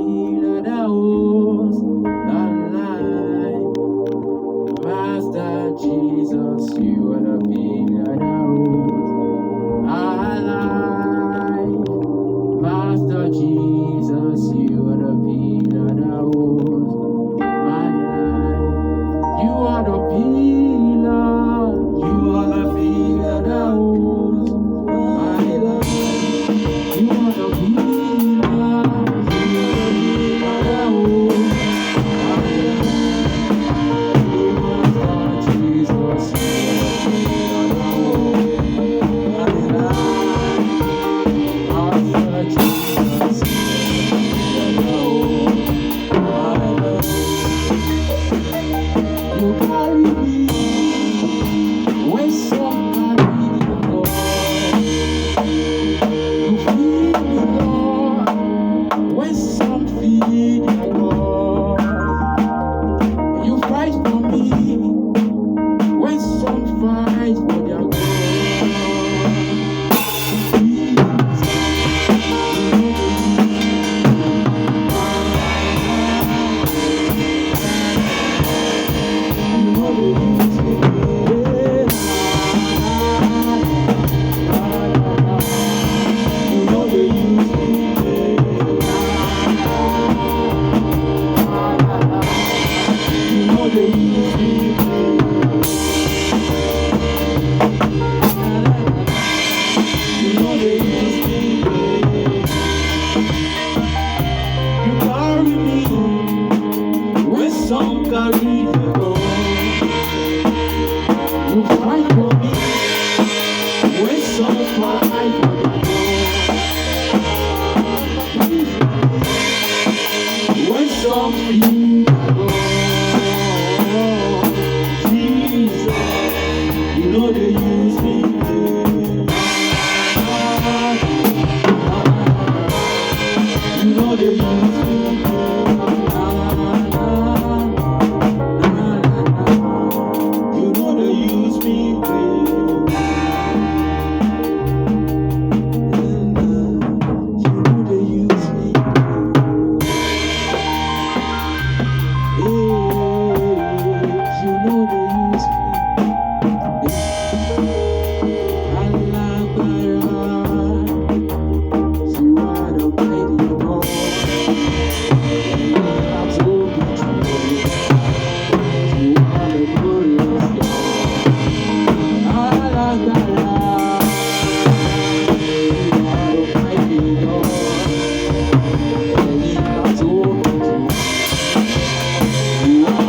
pillar that holds the light. Master Jesus, you are the pillar that holds our life. Master Jesus, you are the pillar that holds my life. You are the pillar. You are the pillar that holds my life. You are the pillar. You are the pillar that holds my life. Master Jesus, you are the pillar that holds my life. Master Jesus, you are the pillar that holds my life. You carry me when some carry the Lord. You feed me, Lord, when some feed the Lord. You fight for me when some fight for their God. Some carry the gold. You fight for me when some fight for the gold. When some feel the gold. Jesus, you know they use me. You know they use me. You know they use me. You know they use me. You know they use me. You are the mighty God. I'm so true. You are the glorious God. You are the mighty God. I'm so true. You are the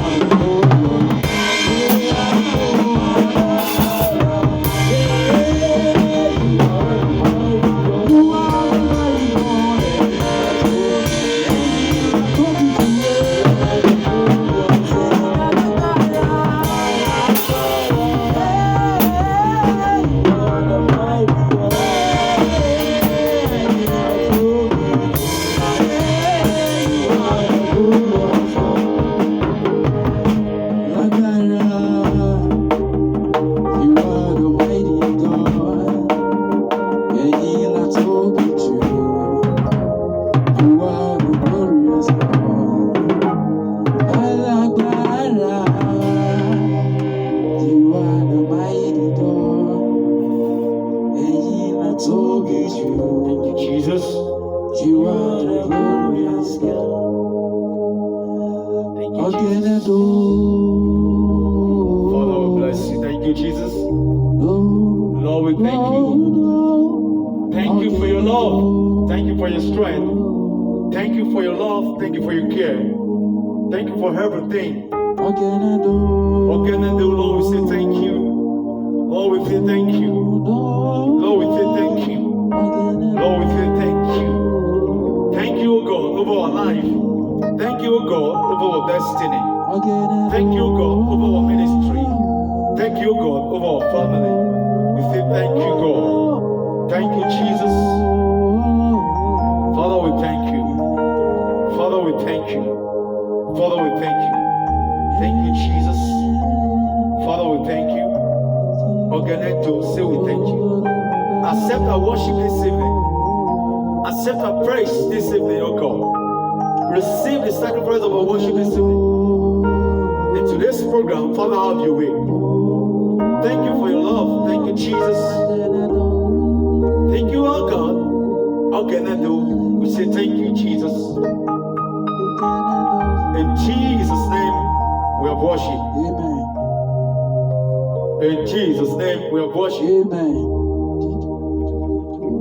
glorious. You are the mighty God. Yeah, I told you true. You are the glorious God. Alagbara. You are the mighty God. Yeah, I told you true. Thank you, Jesus. You are the glorious God. Thank you, Jesus. Father, we bless you. Thank you, Jesus. Lord, we thank you. Thank you for your love. Thank you for your strength. Thank you for your love. Thank you for your care. Thank you for everything. What can I do? What can I do, Lord? We say thank you. Lord, we say thank you. Lord, we say thank you. Lord, we say thank you. Thank you, O God, over our life. Thank you, O God, over our destiny. Thank you, O God, over our ministry. Thank you, O God, over our family. We say thank you, God. Thank you, Jesus. Father, we thank you. Father, we thank you. Father, we thank you. Thank you, Jesus. Father, we thank you. Organeto, say we thank you. Accept our worship this evening. Accept our praise this evening, oh God. receive the sacrifice of our worship this evening. In today's program, Father, have your way. Thank you for your love. Thank you, Jesus. Thank you, our God. How can I do? We say thank you, Jesus. In Jesus' name, we have worship. Amen. In Jesus' name, we have worship. Amen.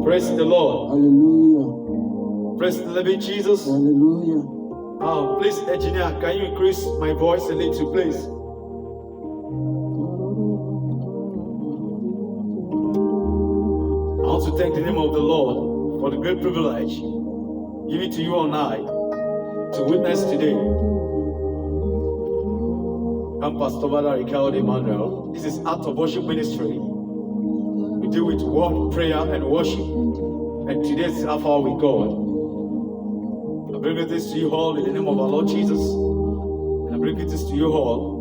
Praise the Lord. Hallelujah. Praise the living Jesus. Hallelujah. Please, engineer, can you increase my voice a little, please? I want to thank the name of the Lord for the great privilege given to you and I to witness today. I'm Pastor Bada Ricardo Emmanuel. This is Art of Worship Ministry. We deal with word, prayer, and worship. And today's half hour with God. I bring this to you all in the name of our Lord Jesus. And I bring this to you all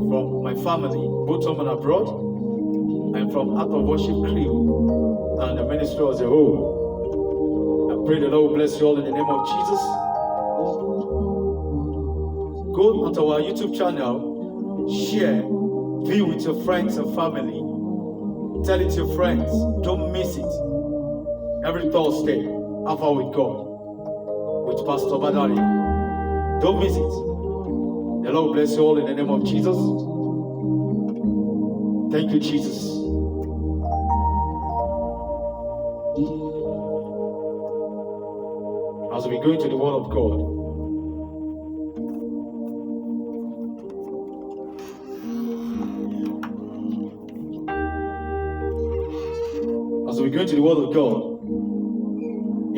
from my family, both home and abroad, and from Art of Worship crew and the ministry as a whole. I pray the Lord will bless you all in the name of Jesus. Go onto our YouTube channel, share, view with your friends and family. Tell it to your friends. Don't miss it. Every Thursday, half hour with God, with Pastor Badari. Don't miss it. The Lord bless you all in the name of Jesus. Thank you, Jesus. As we go into the Word of God, as we go into the Word of God,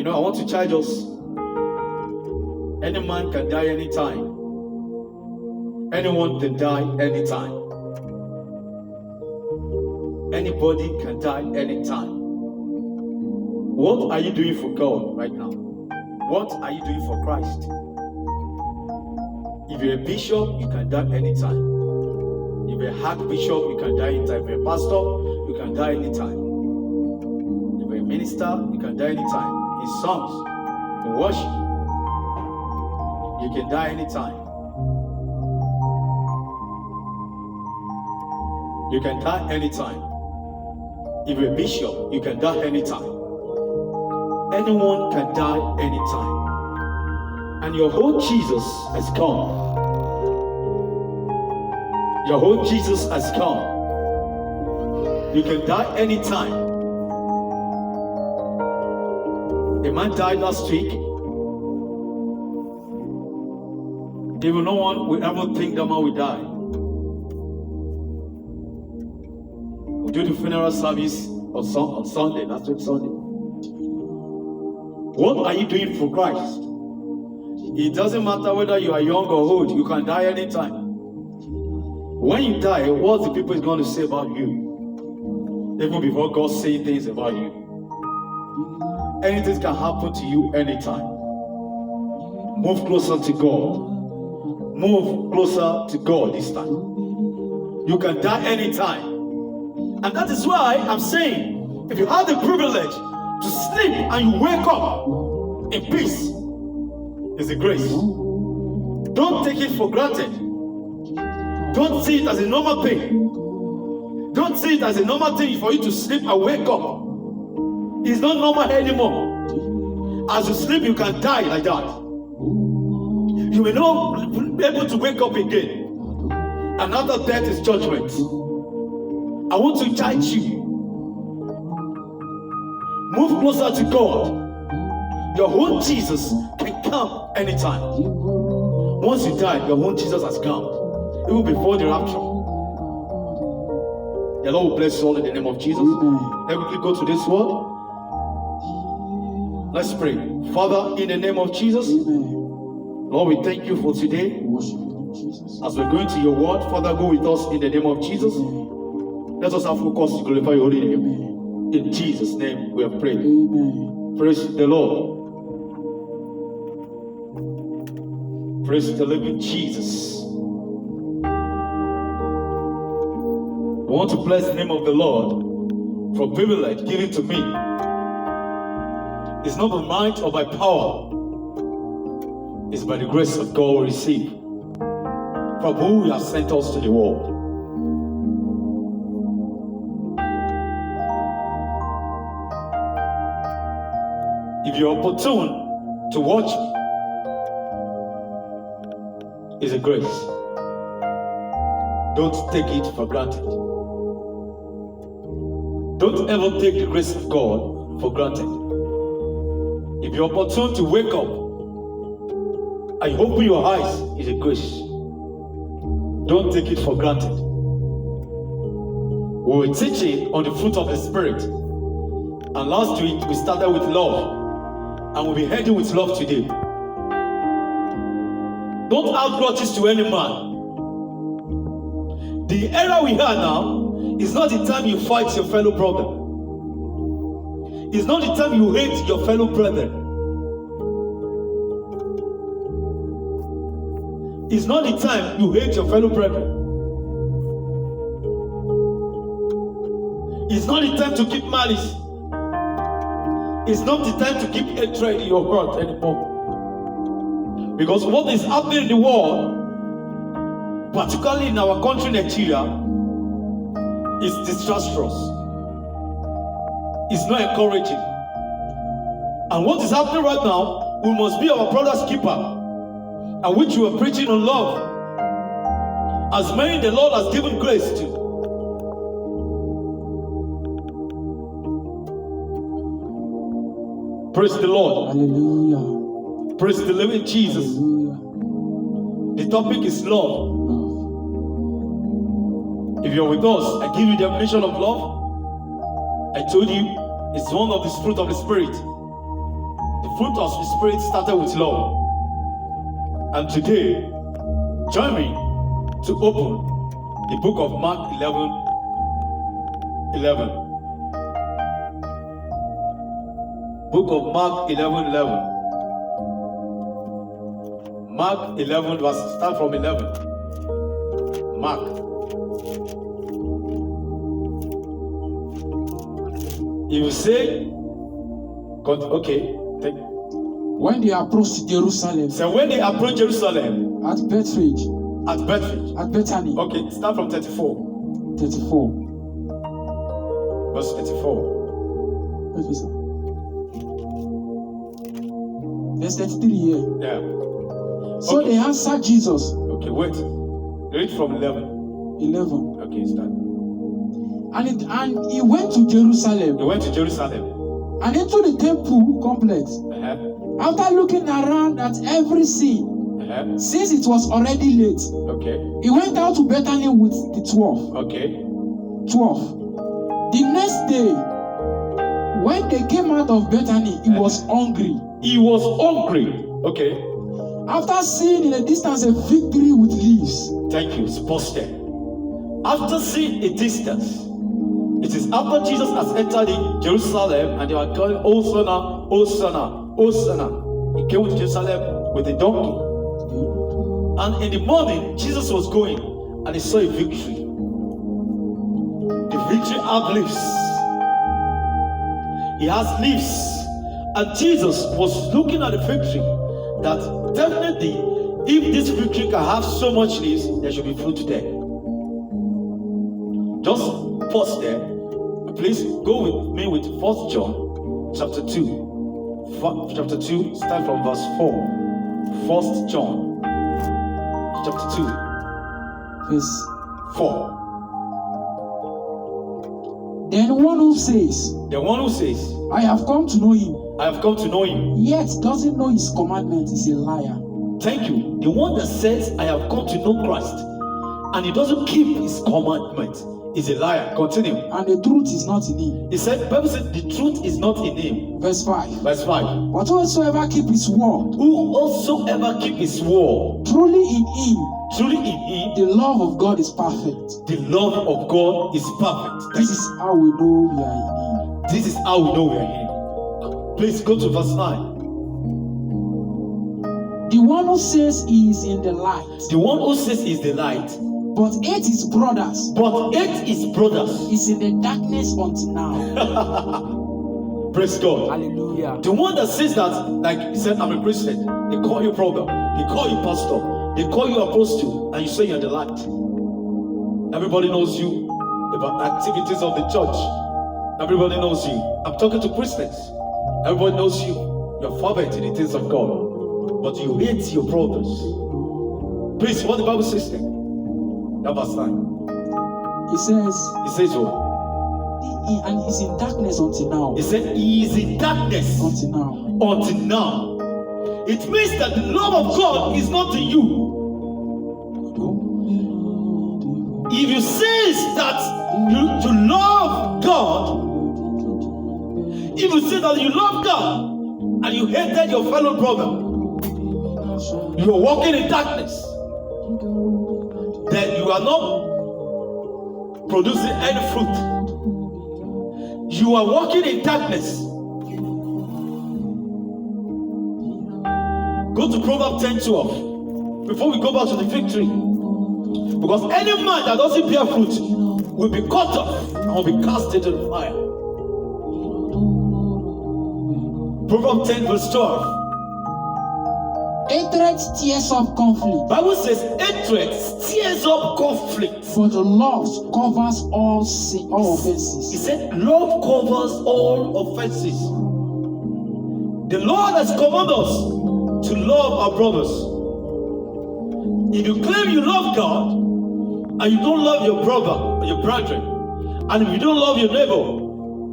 I want to charge us. Any man can die anytime. Anyone can die anytime. Anybody can die anytime. What are you doing for God right now? What are you doing for Christ? If you're a bishop, you can die anytime. If you're a archbishop, you can die anytime. If you're a pastor, you can die anytime. If you're a minister, you can die anytime. In songs, in worship, you can die anytime. You can die anytime. If you're a bishop, you can die anytime. Anyone can die anytime. And your whole Jesus has come. Your whole Jesus has come. You can die anytime. A man died last week. Even no one will ever think that man will die. We do the funeral service on Sunday, last week Sunday. What are you doing for Christ? It doesn't matter whether you are young or old, you can die anytime. When you die, what the people is going to say about you? Even before God saying things about you. Anything can happen to you anytime. Move closer to God. Move closer to God this time. You can die anytime. And that is why I'm saying, if you have the privilege to sleep and you wake up in peace, it's a grace. Don't take it for granted. Don't see it as a normal thing. Don't see it as a normal thing for you to sleep and wake up. It's not normal anymore. As you sleep, you can die like that. You will not be able to wake up again. And after death is judgment. I want to charge you. Move closer to God. Your own Jesus can come anytime. Once you die, your own Jesus has come. Even before the rapture. The Lord will bless you all in the name of Jesus. Let me quickly go to this word. Let's pray. Father, in the name of Jesus, Lord, we thank you for today. As we're going to your word, Father, go with us in the name of Jesus. Let us have focus to glorify your holy name. In Jesus' name we have prayed. Praise the Lord. Praise the living Jesus. I want to bless the name of the Lord for privilege given to me. It's not by might or by power, It's by the grace of God we receive from whom He has sent us to the world. If you're opportune to watch me, it's a grace. Don't take it for granted. Don't ever take the grace of God for granted. If you're opportune to wake up and you open your eyes, it's a grace. Don't take it for granted. We were teaching on the fruit of the Spirit, and last week we started with love, and we'll be heading with love today. Don't have grudges to any man. The era we are now is not the time you fight your fellow brother. It's not the time you hate your fellow brother. It's not the time you hate your fellow brother. It's not the time to keep malice. It's not the time to keep hatred in your heart anymore. Because what is happening in the world, particularly in our country, Nigeria, is disastrous. It's not encouraging. And what is happening right now, we must be our brother's keeper, and which we are preaching on love, as many the Lord has given grace to. Praise the Lord. Hallelujah. Praise the living Jesus. Hallelujah. The topic is love. If you're with us, I give you the definition of love. I told you it's one of the fruit of the Spirit. The fruit of the Spirit started with love. And today, join me to open the book of Mark 11:11. Book of Mark 11:11. Mark 11 verse start from 11. Mark. You say, okay. When they approached Jerusalem, So when they approached Jerusalem, at Bethphage, at Bethany. at Bethany, Okay, start from 34. 34. Verse 34. Okay, sir. Verse 33 here. Yeah. So Okay. they answered Jesus. Okay, wait. Read from 11. 11. Okay, start. And he went to Jerusalem They went to Jerusalem. and into the temple complex. After looking around at every scene, since it was already late, Okay. he went out to Bethany with the 12. Okay. 12. The next day, when they came out of Bethany, he was hungry. He was hungry. Okay. After seeing in the distance a fig tree with leaves, Thank you. It's posted. After seeing a distance, it is after Jesus has entered in Jerusalem and they were calling Hosanna, Hosanna, Hosanna. He came to Jerusalem with a donkey. And in the morning, Jesus was going and he saw a fig tree. The fig tree had leaves. He has leaves. And Jesus was looking at the fig tree that definitely, if this fig tree can have so much leaves, there should be fruit there. Just pause there. Please go with me with 1 John chapter 2. Chapter 2, start from verse 4. 1 John chapter 2, verse 4. Then one who says, The one who says, I have come to know him, I have come to know him. yet doesn't know his commandment is a liar. Thank you. The one that says, I have come to know Christ, and he doesn't keep his commandment, is a liar. Continue. And the truth is not in him. He said, Bible said, the truth is not in him. Verse 5. Verse 5. But whosoever keep his word, Who also ever keep his word, truly in him, truly in him, the love of God is perfect. the love of God is perfect. This is how we know we are in him. This is how we know we are in him. Please go to verse 9. The one who says he is in the light, The one who says is the light, but hates his brothers, but hates his brothers. is in the darkness until now. Praise God. Hallelujah. The one that says that, like he said, I'm a Christian, they call you prophet, they call you pastor, they call you apostle, and you say you're the light. Everybody knows you about activities of the church. Everybody knows you. I'm talking to Christians. Everybody knows you. You're fervent in the things of God, but you hate your brothers. Please, what the Bible says there? That verse 9. It says what? And he's in darkness until now. It said he is in darkness Until now. until now. It means that the love of God is not in you. If you say that you love God, if you say that you love God and you hated your fellow brother, you are walking in darkness, then you are not producing any fruit. You are walking in darkness. Go to Proverbs 10:12 before we go back to the fig tree. Because any man that doesn't bear fruit will be cut off and will be cast into the fire. Proverbs 10:12. Hatred stirs up conflict. Bible says hatred stirs up conflict. For the love covers all offenses. He said love covers all offenses. The Lord has commanded us to love our brothers. If you claim you love God and you don't love your brother or your brethren, and if you don't love your neighbor,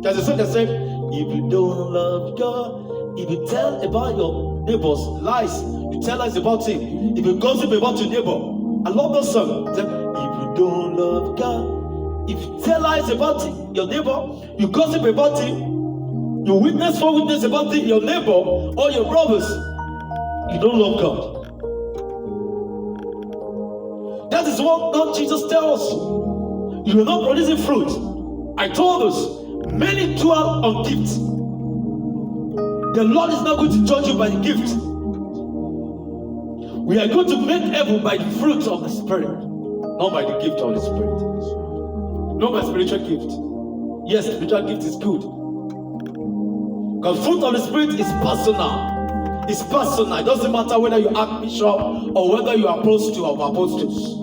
there's a song that said, if you don't love God, if you tell about your neighbor's lies, you tell lies about him. If you gossip about your neighbor, I love that song. If you don't love God, if you tell lies about your neighbor, you gossip about him, you witness about your neighbor or your brothers, you don't love God. That is what God Jesus tells us. You are not producing fruit. I told us, many dwell on gift. The Lord is not going to judge you by the gift. We are going to make heaven by the fruit of the Spirit, not by the gift of the Spirit. Not by spiritual gift. Yes, spiritual gift is good. Because fruit of the Spirit is personal. It's personal. It doesn't matter whether you are bishop or whether you are apostle of apostles.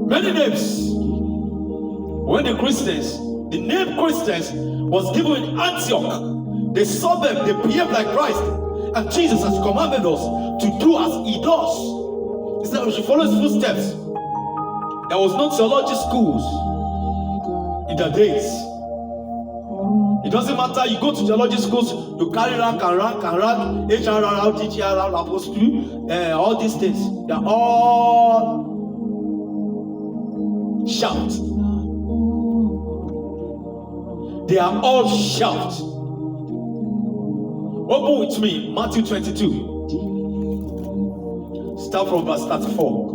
Many names. When the name Christians was given in Antioch, they saw them, they behaved like Christ. And Jesus has commanded us to do as he does. He said we should follow his footsteps. There was no theology schools in the days. It doesn't matter, you go to theology schools, you carry rank, HRR, TGR, apostle, all these things. They are all shout. They are all shout. Open with me, Matthew 22. Start from verse 34.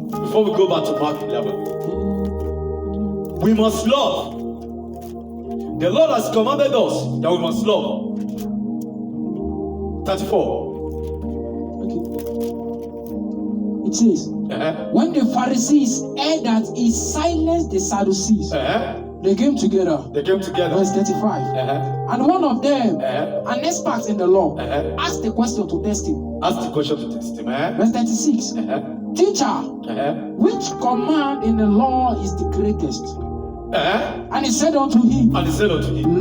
Before we go back to Mark 11. We must love. The Lord has commanded us that we must love. 34. It says, when the Pharisees heard that he silenced the Sadducees, they came together. Verse 35. And one of them, an expert in the law, asked the question to test him. Verse 36. Teacher, which command in the law is the greatest? And he said unto him,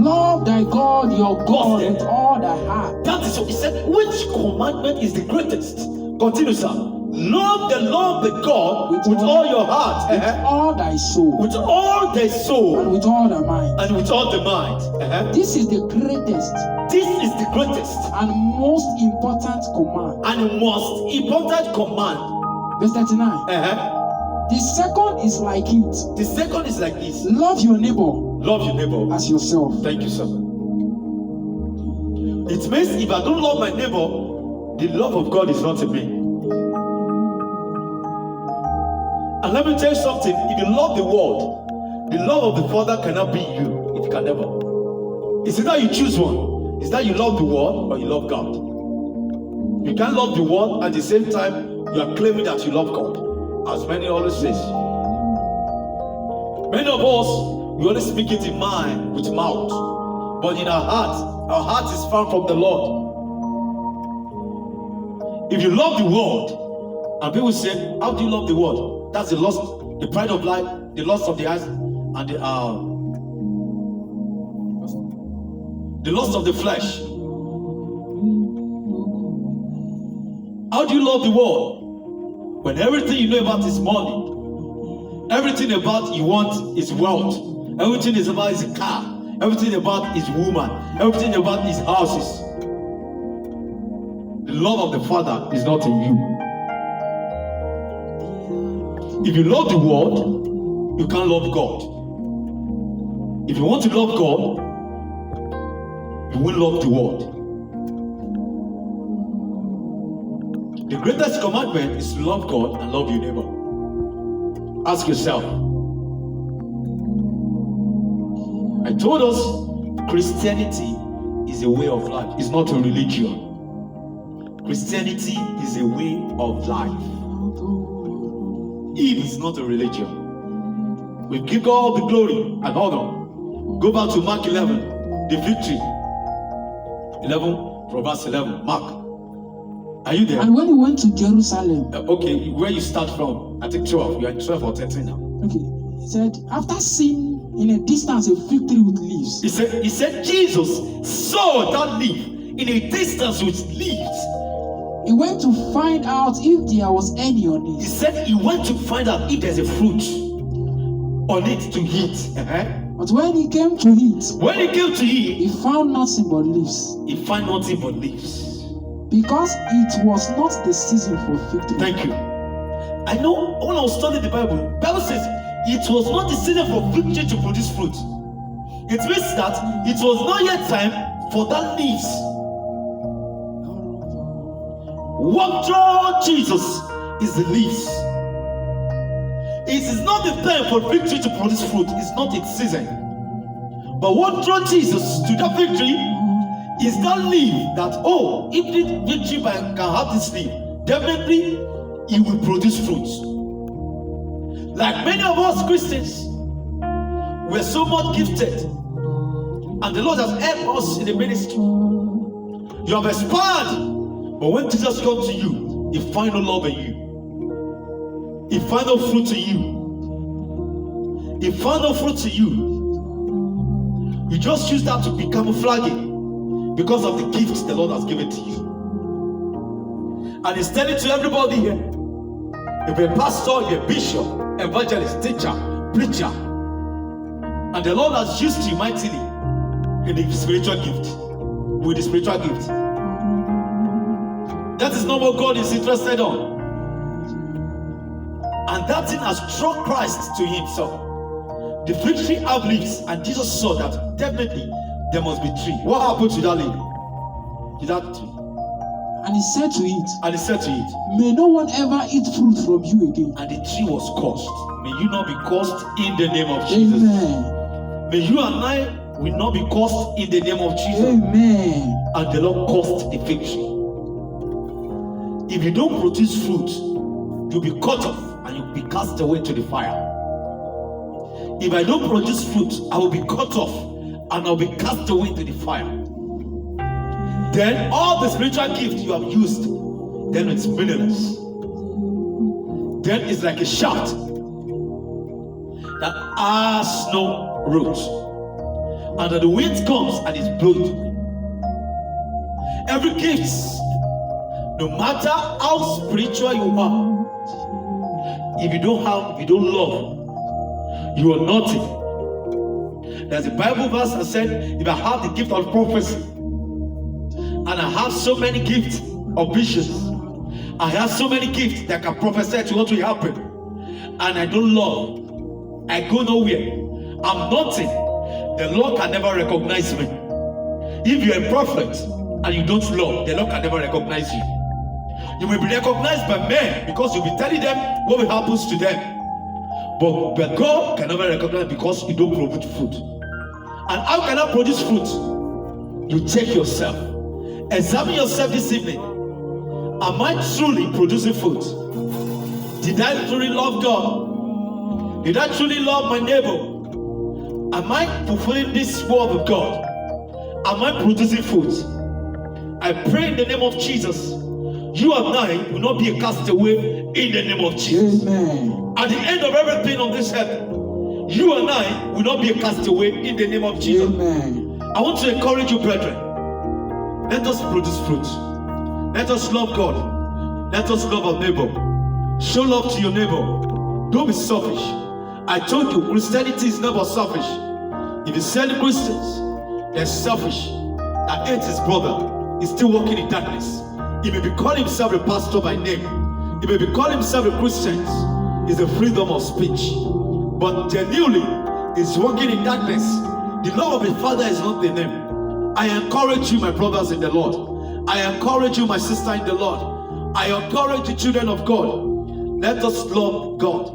love thy God, your God, with all thy heart. That is what he said. Which commandment is the greatest? Continue, sir. Love the Lord the God with all your heart, with all thy soul, with all thy soul, and with all thy mind, and with all the mind. This is the greatest. This is the greatest and most important command. Verse 39. The second is like it. The second is like this. Love your neighbor. Love your neighbor as yourself. Thank you, sir. It means if I don't love my neighbor, the love of God is not in me. And let me tell you something. If you love the world, the love of the Father cannot be in you. It can never. It's either you choose one. It's that you love the world or you love God. You can't love the world at the same time you are claiming that you love God. As many always say. Many of us, we only speak it in mind with mouth. but in our heart is found from the Lord. If you love the world, and people say, how do you love the world? That's the lust, the pride of life, the lust of the eyes, and the lust of the flesh. How do you love the world? When everything you know about is money, everything about you want is wealth, everything is about is a car, everything about is woman, everything about is houses. The love of the Father is not in you. If you love the world, you can't love God. If you want to love God, you will love the world. The greatest commandment is to love God and love your neighbor. Ask yourself. I told us Christianity is a way of life. It's not a religion. Christianity is a way of life. It is not a religion. We give God all the glory and honor. Go back to Mark 11, the victory. 11, from verse 11. Mark. Are you there? And when he went to Jerusalem. Okay, where you start from? I think 12. You are 12 or 13 now. Okay. He said, after seeing in a distance a fig tree with leaves. He said Jesus saw that leaf in a distance with leaves. He went to find out if there was any on it. He said he went to find out if there's a fruit on it to eat. But when he came to eat, he found nothing but leaves. He found nothing but leaves. Because it was not the season for fig tree. Thank you. I know when I was studying the Bible says it was not the season for fig tree to produce fruit. It means that it was not yet time for that leaves. What draws Jesus is the leaves. It is not the time for fig tree to produce fruit. It's not its season. But what draws Jesus to that fig tree is that leaf that, if the fig tree can have this leaf, definitely it will produce fruits. Like many of us Christians, we're so much gifted, and the Lord has helped us in the ministry. You have expired. But when Jesus comes to you, He finds no love in you. He finds no fruit in you. He finds no fruit in you. You just use that to be camouflaging because of the gifts the Lord has given to you. And He's telling to everybody here, if you're a pastor, you're a bishop, evangelist, teacher, preacher, and the Lord has used you mightily in the spiritual gift, with the spiritual gift, that is not what God is interested on. And that thing has drawn Christ to Himself. The fig tree have leaves, and Jesus saw that definitely there must be tree. What happened to that leaf? To that tree? And he said to it, may no one ever eat fruit from you again. And the tree was cursed. May you not be cursed in the name of Jesus. Amen. May you and I will not be cursed in the name of Jesus. Amen. And the Lord cursed the fig tree. If you don't produce fruit, you'll be cut off and you'll be cast away to the fire. If I don't produce fruit, I will be cut off and I'll be cast away to the fire. Then all the spiritual gifts you have used, then it's meaningless. Then it's like a shaft that has no roots. And then the wind comes and it's blown away. Every gift, no matter how spiritual you are, if you don't love, you are nothing. There's a Bible verse that said, if I have the gift of prophecy, and I have so many gifts of visions, I have so many gifts that can prophesy to what will happen, and I don't love, I go nowhere, I'm nothing, the Lord can never recognize me. If you're a prophet and you don't love, the Lord can never recognize you. You will be recognized by men because you'll be telling them what will happen to them. But God can never recognize because you don't produce fruit. And how can I produce fruit? You check yourself. Examine yourself this evening. Am I truly producing fruit? Did I truly love God? Did I truly love my neighbor? Am I fulfilling this word of God? Am I producing fruit? I pray in the name of Jesus. You and I will not be a castaway in the name of Jesus. Amen. At the end of everything on this earth, you and I will not be a castaway in the name of Jesus. Amen. I want to encourage you, brethren. Let us produce fruit. Let us love God. Let us love our neighbor. Show love to your neighbor. Don't be selfish. I told you, Christianity is never selfish. If you say the Christians, they're selfish. That hates his brother is still walking in darkness. He may be calling himself a pastor by name. He may be calling himself a Christian. It's the freedom of speech. But genuinely, he's walking in darkness. The love of his father is not the name. I encourage you, my brothers in the Lord. I encourage you, my sister in the Lord. I encourage the children of God. Let us love God.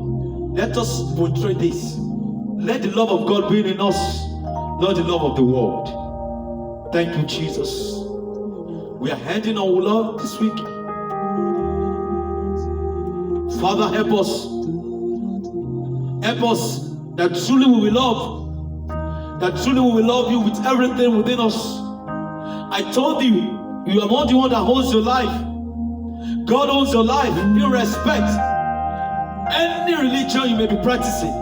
Let us portray this. Let the love of God be in us, not the love of the world. Thank you, Jesus. We are heading our love this week. Father, help us. Help us that truly we will love. That truly we will love you with everything within us. I told you, you are not the one that owns your life. God owns your life. You respect any religion you may be practicing.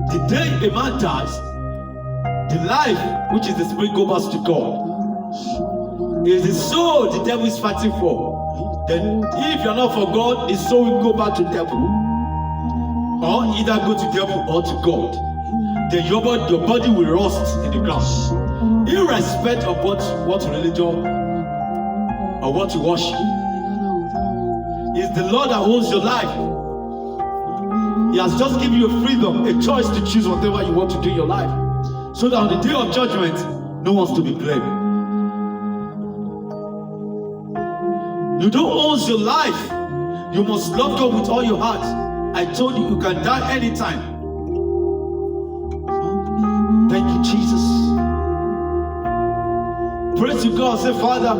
The day a man dies, the life, which is the spirit, goes back to God. It is the soul the devil is fighting for. Then if you're not for God, the soul will go back to the devil. Or either go to the devil or to God. Then your body will rust in the ground. Irrespective of what religion or what you worship. It's the Lord that owns your life. He has just given you a freedom, a choice to choose whatever you want to do in your life. So that on the day of judgment, no one's to be blamed. You don't own your life. You must love God with all your heart. I told you, you can die anytime. Thank you, Jesus. Pray to God. Say, Father,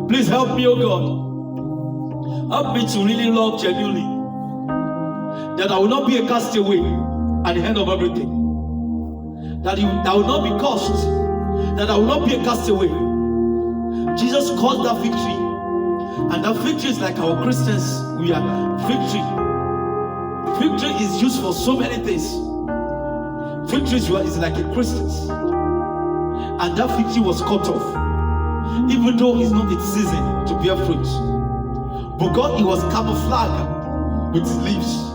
please help me, oh God. Help me to really love genuinely. That I will not be a castaway at the end of everything. That will not be cursed. That I will not be a castaway. Jesus caused that victory. And that victory is like our Christians. We are victory. Victory is used for so many things. Victory is like a Christians. And that victory was cut off. Even though it's not its season to bear fruit. But God, it was camouflaged with leaves.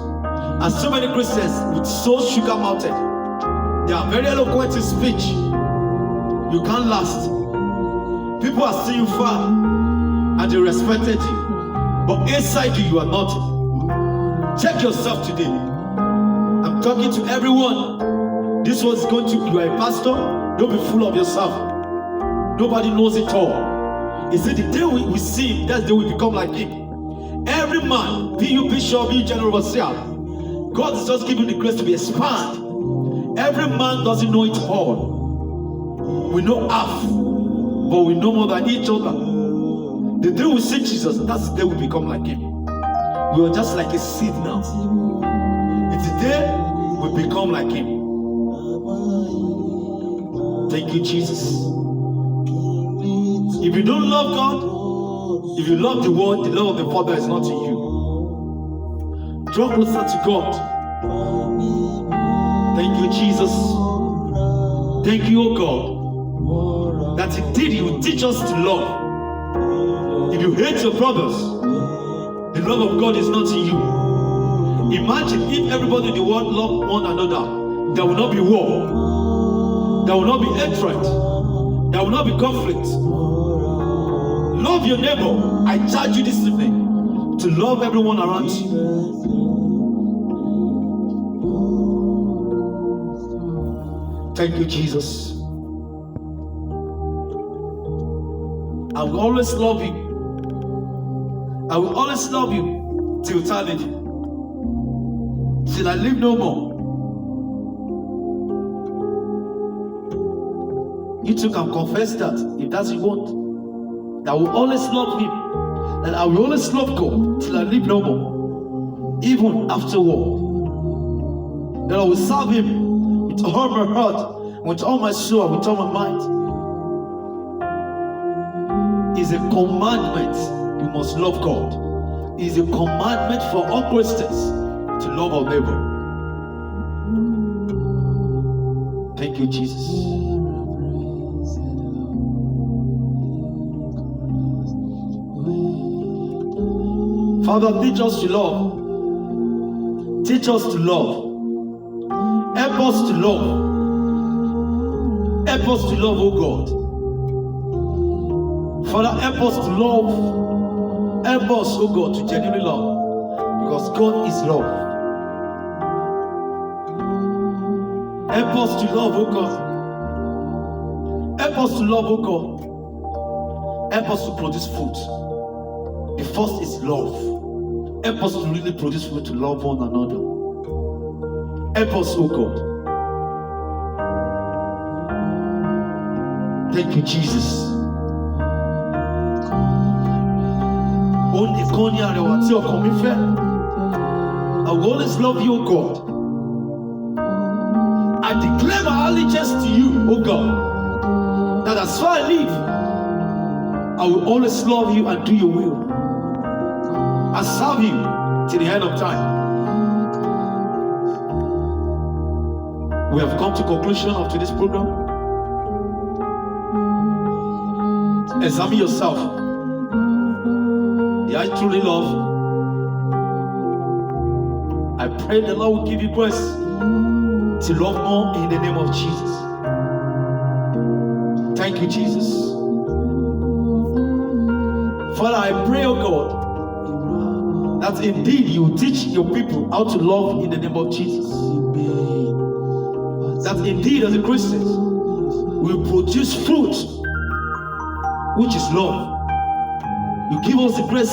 And so many Christians with so sugar mounted. They are very eloquent in speech. You can't last. People are seeing you far and they respected you. But inside you, you are not. Check yourself today. I'm talking to everyone. This was going to, you are a pastor. Don't be full of yourself. Nobody knows it all. He said the day we see him, that's the day we become like him. Every man, be you bishop, be you general overseer, God is just giving the grace to be expanded. Every man doesn't know it all. We know half, but we know more than each other. The day we see Jesus, that's the day we become like him. We are just like a seed now. It's the day we become like him. Thank you, Jesus. If you don't love God, if you love the world, the love of the Father is not in you. Draw closer to God. Thank you, Jesus. Thank you, oh God, that indeed you will teach us to love. If you hate your brothers, the love of God is not in you. Imagine if everybody in the world loved one another, there will not be war, there will not be hatred, there will not be conflict. Love your neighbor. I charge you this evening to love everyone around you. Thank you, Jesus. I will always love you. I will always love you till eternity. Till I live no more. You too can confess that if that's what you want. That I will always love him. That I will always love God till I live no more. Even after war. That I will serve him with all my heart, with all my soul and with all my mind. It's a commandment. You must love God. It's a commandment for all Christians to love our neighbor. Thank you, Jesus. Father, teach us to love. Teach us to love. Help us to love. Help us to love, oh God. Father, help us to love. Help us, oh God, to genuinely love. Because God is love. Help us to love, oh God. Help us to love, oh God. Help us to produce fruit. The first is love. Help us to really produce fruit to love one another. Help us, oh God. Thank you, Jesus. I will always love you, oh God. I declare my allegiance to you, oh God, that as far as I live, I will always love you and do your will. I serve you till the end of time. We have come to conclusion of today's program. Examine yourself. Did I truly love? I pray the Lord will give you grace to love more in the name of Jesus. Thank you, Jesus. Father, I pray, oh God, that indeed you will teach your people how to love in the name of Jesus. That indeed as a Christian, we will produce fruit, which is love. You give us the grace